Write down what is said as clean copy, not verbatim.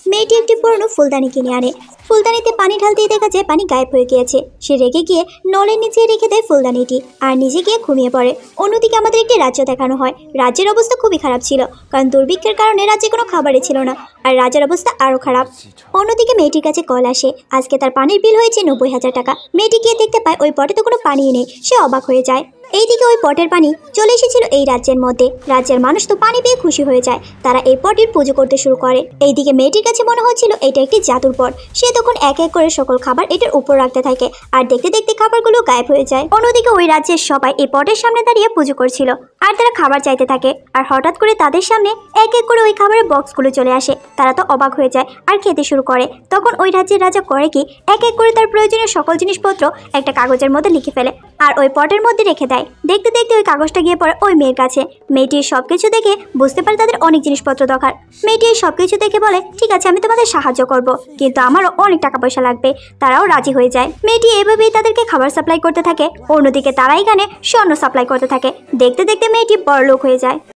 মেয়েটি একটি পুরনো ফুলদানি কিনে আনে। ফুলদানিতে পানি ঢালতেই দেখা যায় পানি গায়েব হয়ে গিয়েছে। সে রেগে গিয়ে নলের নিচে রেখে দেয় ফুলদানিটি আর নিজে গিয়ে ঘুমিয়ে পড়ে। অন্যদিকে আমাদের একটি রাজ্য দেখানো হয়। রাজ্যের অবস্থা খুবই খারাপ ছিল, কারণ দুর্ভিক্ষের কারণে রাজ্যে কোনো খাবারই ছিল না, আর রাজার অবস্থা আরও খারাপ। অন্যদিকে মেয়েটির কাছে কল আসে। আজকে তার পানির বিল হয়েছে 90,000 টাকা। মেয়েটি গিয়ে দেখতে পায় ওই পটে তো কোনো পানিই নেই। সে অবাক হয়ে যায়। এইদিকে ওই পটের পানি চলে এসেছিল এই রাজ্যের মধ্যে। রাজ্যের মানুষ তো পানি পেয়ে খুশি হয়ে যায়। তারা এই পটের পুজো করতে শুরু করে। এইদিকে মেয়েটির কাছে মনে হচ্ছিল এটা একটি জাদুর পট। সে তখন এক এক করে সকল খাবার এটার উপর রাখতে থাকে, আর দেখতে দেখতে খাবারগুলো গায়েব হয়ে যায়। অন্যদিকে ওই রাজ্যের সবাই এই পটের সামনে দাঁড়িয়ে পুজো করছিল, আর তারা খাবার চাইতে থাকে। আর হঠাৎ করে তাদের সামনে এক এক করে ওই খাবারের বক্সগুলো চলে আসে। তারা তো অবাক হয়ে যায় আর খেতে শুরু করে। তখন ওই রাজ্যের রাজা করে কি, এক এক করে তার প্রয়োজনীয় সকল জিনিসপত্র একটা কাগজের মধ্যে লিখে ফেলে আর ওই পটের মধ্যে রেখে দেয়। দেখতে দেখতে ওই কাগজটা গিয়ে পড়ে ওই মেয়ের কাছে। মেয়েটির সবকিছু দেখে বুঝতে পারে তাদের অনেক জিনিসপত্র দরকার। মেয়েটি এই সবকিছু দেখে বলে, ঠিক আছে, আমি তোমাদের সাহায্য করব, কিন্তু আমারও অনেক টাকা পয়সা লাগবে। তারাও রাজি হয়ে যায়। মেয়েটি এভাবেই তাদেরকে খাবার সাপ্লাই করতে থাকে। অন্যদিকে তারা এখানে স্বর্ণ সাপ্লাই করতে থাকে। দেখতে দেখতে মেয়েটি বড়লোক হয়ে যায়।